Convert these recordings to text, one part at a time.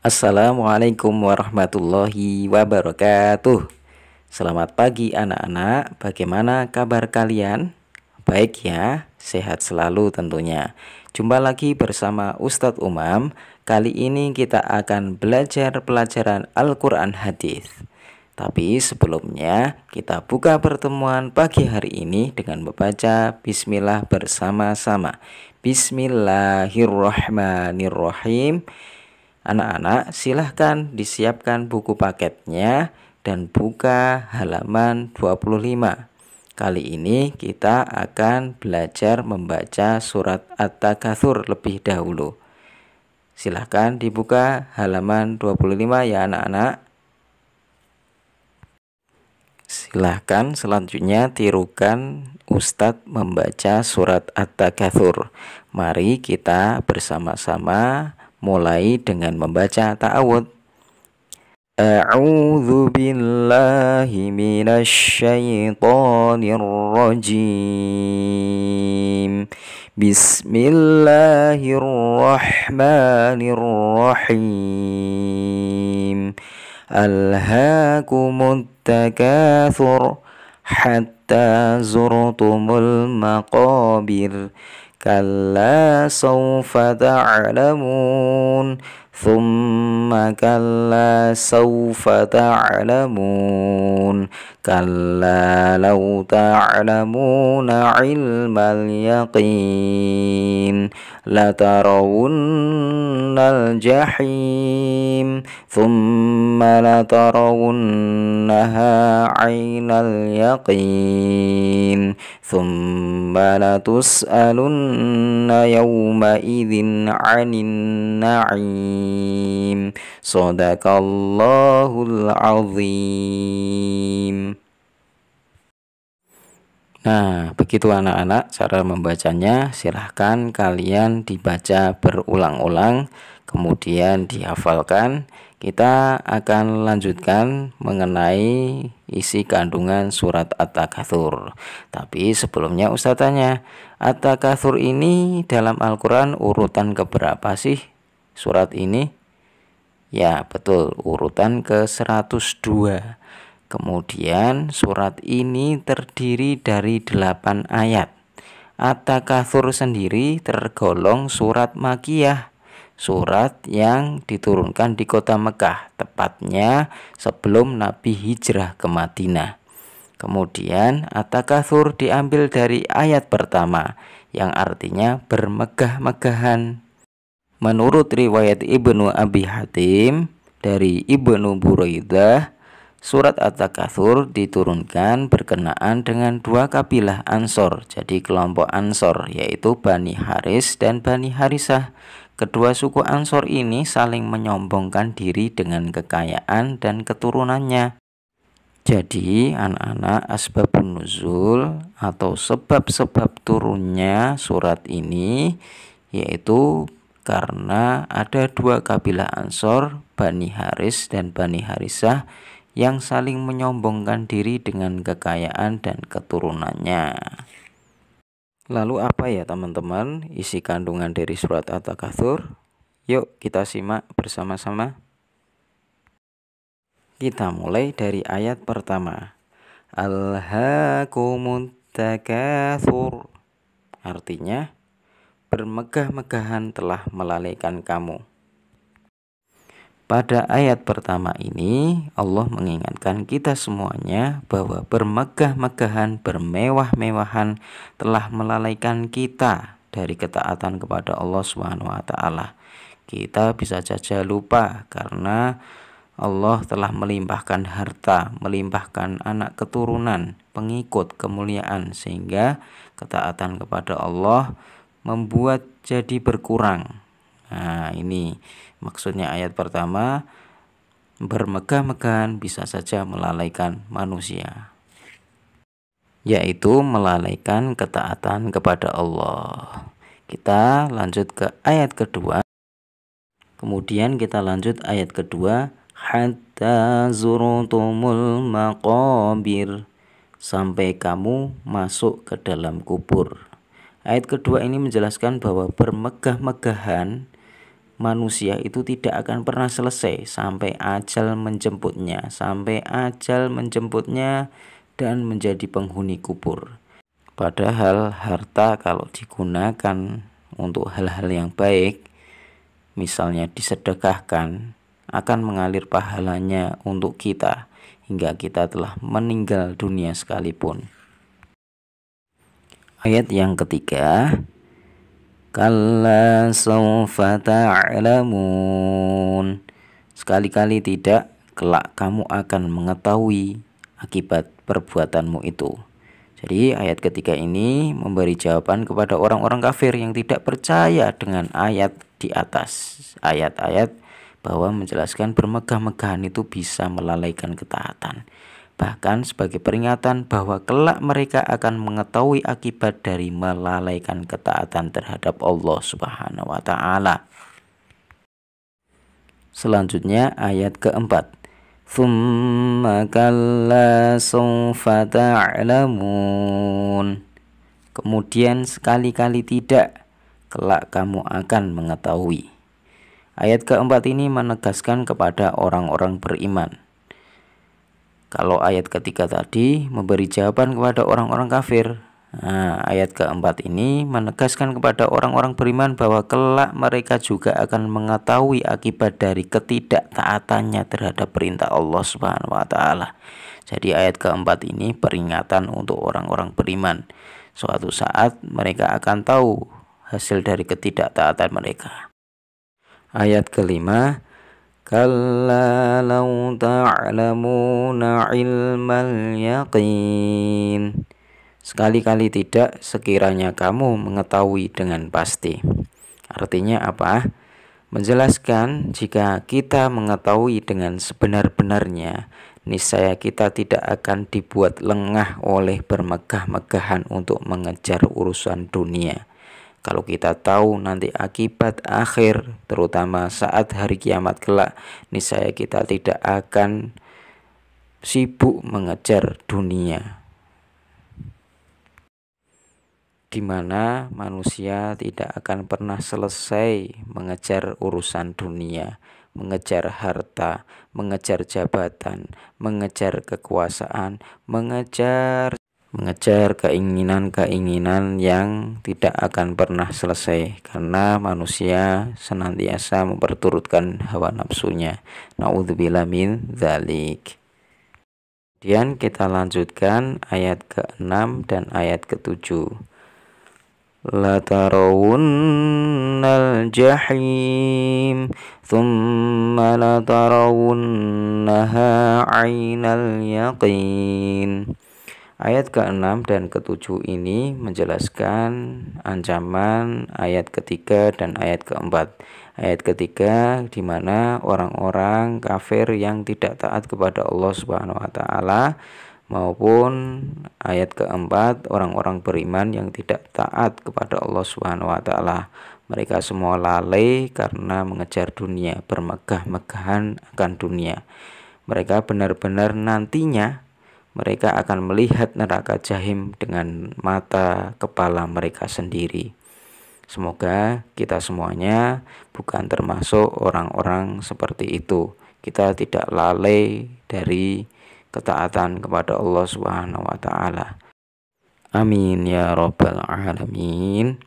Assalamualaikum warahmatullahi wabarakatuh. Selamat pagi anak-anak, bagaimana kabar kalian? Baik ya, sehat selalu tentunya. Jumpa lagi bersama Ustadz Umam. Kali ini kita akan belajar pelajaran Al-Quran Hadis. Tapi sebelumnya kita buka pertemuan pagi hari ini dengan membaca Bismillah bersama-sama. Bismillahirrahmanirrahim. Anak-anak silahkan disiapkan buku paketnya dan buka halaman 25. Kali ini kita akan belajar membaca surat At-Takatsur lebih dahulu. Silahkan dibuka halaman 25 ya anak-anak. Silahkan selanjutnya tirukan Ustadz membaca surat At-Takatsur. Mari kita bersama-sama mulai dengan membaca ta'awudz. A'udzu billahi minasyaitonir rajim. Bismillahirrahmanirrahim. Alhaakumut takatsur hatta zurtumul maqabir. Kalla sawfa ta'lamun thumma kalla sawfa ta'lamun kalla law ta'lamuna ilmal yaqin latarawunnal jahim thumma latarawunnaha 'ainal yaqin thumma latus'alunna yawma idzin 'anin na'im. Shadaqallahul azim. Nah, begitu anak-anak cara membacanya. Silahkan kalian dibaca berulang-ulang, kemudian dihafalkan. Kita akan lanjutkan mengenai isi kandungan surat At-Takatsur. Tapi sebelumnya Ustaz tanya, At-Takatsur ini dalam Al-Quran urutan keberapa sih surat ini? Ya betul, urutan ke-102. Kemudian surat ini terdiri dari 8 ayat. At-Takatsur sendiri tergolong surat Makkiyah, surat yang diturunkan di kota Mekah, tepatnya sebelum Nabi hijrah ke Madinah. Kemudian At-Takatsur diambil dari ayat pertama yang artinya bermegah-megahan. Menurut riwayat Ibnu Abi Hatim dari Ibnu Buraidah, surat At-Takatsur diturunkan berkenaan dengan dua kabilah Ansor. Jadi kelompok Ansor yaitu Bani Haris dan Bani Harisah. Kedua suku Ansor ini saling menyombongkan diri dengan kekayaan dan keturunannya. Jadi anak-anak, asbabun nuzul atau sebab-sebab turunnya surat ini yaitu karena ada dua kabilah Ansor, Bani Haris dan Bani Harisah, yang saling menyombongkan diri dengan kekayaan dan keturunannya. Lalu apa ya teman-teman isi kandungan dari surat At-Takatsur? Yuk kita simak bersama-sama. Kita mulai dari ayat pertama. Alhaakumut takatsur. Artinya bermegah-megahan telah melalaikan kamu. Pada ayat pertama ini Allah mengingatkan kita semuanya bahwa bermegah-megahan, bermewah-mewahan telah melalaikan kita dari ketaatan kepada Allah SWT. Kita bisa saja lupa karena Allah telah melimpahkan harta, melimpahkan anak keturunan, pengikut, kemuliaan, sehingga ketaatan kepada Allah membuat jadi berkurang. Nah, ini maksudnya ayat pertama, bermegah-megahan bisa saja melalaikan manusia, yaitu melalaikan ketaatan kepada Allah. Kita lanjut ke ayat kedua. Kemudian kita lanjut ayat kedua, hatta zurtumul maqabir, sampai kamu masuk ke dalam kubur. Ayat kedua ini menjelaskan bahwa bermegah-megahan manusia itu tidak akan pernah selesai sampai ajal menjemputnya, dan menjadi penghuni kubur. Padahal harta kalau digunakan untuk hal-hal yang baik, misalnya disedekahkan, akan mengalir pahalanya untuk kita hingga kita telah meninggal dunia sekalipun. Ayat yang ketiga, kalla sawfa ta'lamun. Sekali-kali tidak, kelak kamu akan mengetahui akibat perbuatanmu itu. Jadi ayat ketiga ini memberi jawaban kepada orang-orang kafir yang tidak percaya dengan ayat di atas. Ayat-ayat bahwa menjelaskan bermegah-megahan itu bisa melalaikan ketaatan. Bahkan sebagai peringatan bahwa kelak mereka akan mengetahui akibat dari melalaikan ketaatan terhadap Allah Subhanahu wa Ta'ala. Selanjutnya ayat keempat, tsumma kalla sawfa ta'lamun. Kemudian sekali-kali tidak, kelak kamu akan mengetahui. Ayat keempat ini menegaskan kepada orang-orang beriman. Kalau ayat ketiga tadi memberi jawaban kepada orang-orang kafir, ayat keempat ini menegaskan kepada orang-orang beriman bahwa kelak mereka juga akan mengetahui akibat dari ketidaktaatannya terhadap perintah Allah Subhanahu wa Ta'ala. Jadi ayat keempat ini peringatan untuk orang-orang beriman. Suatu saat mereka akan tahu hasil dari ketidaktaatan mereka. Ayat kelima, kalla law ta'lamuna ilmal yaqin. Sekali-kali tidak, sekiranya kamu mengetahui dengan pasti. Artinya apa? Menjelaskan jika kita mengetahui dengan sebenar-benarnya, niscaya kita tidak akan dibuat lengah oleh bermegah-megahan untuk mengejar urusan dunia. Kalau kita tahu nanti akibat akhir, terutama saat hari kiamat kelak, niscaya kita tidak akan sibuk mengejar dunia, di mana manusia tidak akan pernah selesai mengejar urusan dunia, mengejar harta, mengejar jabatan, mengejar kekuasaan, mengejar keinginan-keinginan yang tidak akan pernah selesai, karena manusia senantiasa memperturutkan hawa nafsunya. Na'udzubillah min dzalik. Kemudian kita lanjutkan ayat ke-6 dan ayat ke-7. La tarawunnal jahim thumma la tarawunnaha 'ainal yaqin. Ayat ke-6 dan ke-7 ini menjelaskan ancaman ayat ketiga dan ayat keempat. Ayat ketiga di mana orang-orang kafir yang tidak taat kepada Allah Subhanahu wa Ta'ala, maupun ayat keempat orang-orang beriman yang tidak taat kepada Allah Subhanahu wa Ta'ala. Mereka semua lalai karena mengejar dunia, bermegah-megahan akan dunia. Mereka benar-benar nantinya mereka akan melihat neraka jahim dengan mata kepala mereka sendiri. Semoga kita semuanya bukan termasuk orang-orang seperti itu. Kita tidak lalai dari ketaatan kepada Allah Subhanahu wa Ta'ala. Amin ya rabbal alamin.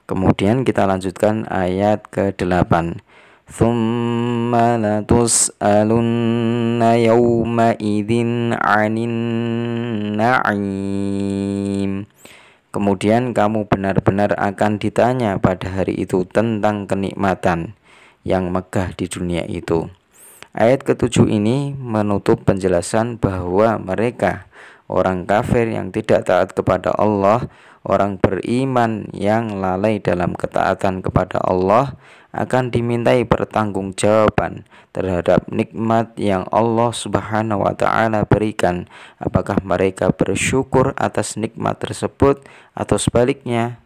Kemudian kita lanjutkan ayat ke-8. Tsumma latus'alunna yawma idzin 'anin na'im. Kemudian kamu benar-benar akan ditanya pada hari itu tentang kenikmatan yang megah di dunia itu. Ayat ke-7 ini menutup penjelasan bahwa mereka, orang kafir yang tidak taat kepada Allah, orang beriman yang lalai dalam ketaatan kepada Allah, akan dimintai pertanggungjawaban terhadap nikmat yang Allah Subhanahu wa Ta'ala berikan. Apakah mereka bersyukur atas nikmat tersebut atau sebaliknya?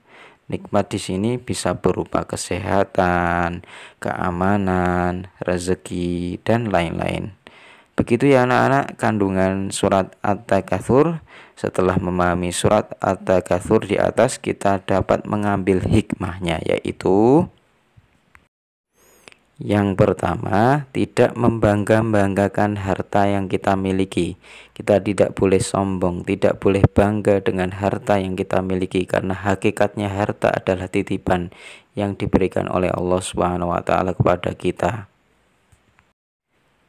Nikmat di sini bisa berupa kesehatan, keamanan, rezeki, dan lain-lain. Begitu ya anak-anak kandungan surat At-Takatsur. Setelah memahami surat At-Takatsur di atas, kita dapat mengambil hikmahnya, yaitu yang pertama, tidak membangga-banggakan harta yang kita miliki. Kita tidak boleh sombong, tidak boleh bangga dengan harta yang kita miliki, karena hakikatnya harta adalah titipan yang diberikan oleh Allah Subhanahu wa taala kepada kita.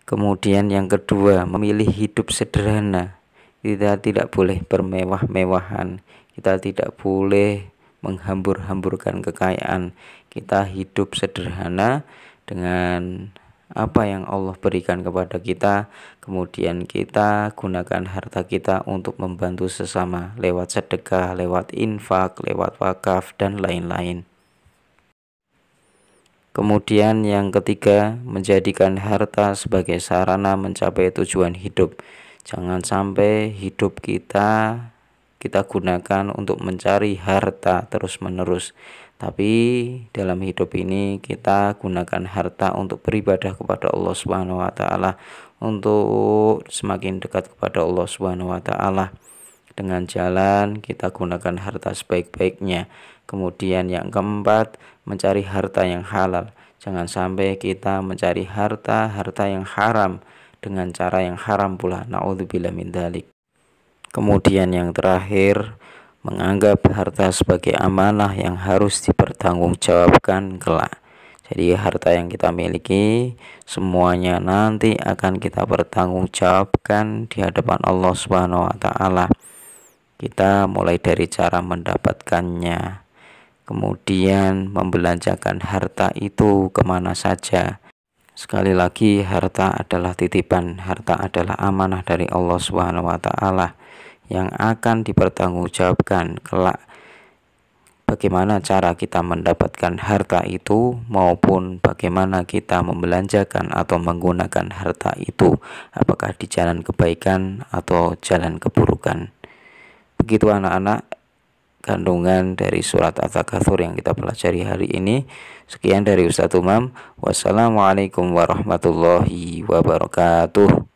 Kemudian yang kedua, memilih hidup sederhana. Kita tidak boleh bermewah-mewahan, kita tidak boleh menghambur-hamburkan kekayaan. Kita hidup sederhana dengan apa yang Allah berikan kepada kita. Kemudian kita gunakan harta kita untuk membantu sesama lewat sedekah, lewat infak, lewat wakaf, dan lain-lain. Kemudian yang ketiga, menjadikan harta sebagai sarana mencapai tujuan hidup. Jangan sampai hidup kita gunakan untuk mencari harta terus-menerus. Tapi dalam hidup ini kita gunakan harta untuk beribadah kepada Allah Subhanahu wa taala, untuk semakin dekat kepada Allah Subhanahu wa taala. Dengan jalan kita gunakan harta sebaik-baiknya. Kemudian yang keempat, mencari harta yang halal. Jangan sampai kita mencari harta yang haram dengan cara yang haram pula. Na'udzubillah min dzalik. Kemudian yang terakhir, menganggap harta sebagai amanah yang harus dipertanggungjawabkan kelak. Jadi harta yang kita miliki semuanya nanti akan kita pertanggungjawabkan di hadapan Allah Subhanahu wa taala. Kita mulai dari cara mendapatkannya, kemudian membelanjakan harta itu kemana saja. Sekali lagi, harta adalah titipan, harta adalah amanah dari Allah Subhanahu wa taala yang akan dipertanggungjawabkan kelak. Bagaimana cara kita mendapatkan harta itu, maupun bagaimana kita membelanjakan atau menggunakan harta itu, apakah di jalan kebaikan atau jalan keburukan. Begitu anak-anak kandungan dari surat At-Takatsur yang kita pelajari hari ini. Sekian dari Ustadz Umam. Wassalamualaikum warahmatullahi wabarakatuh.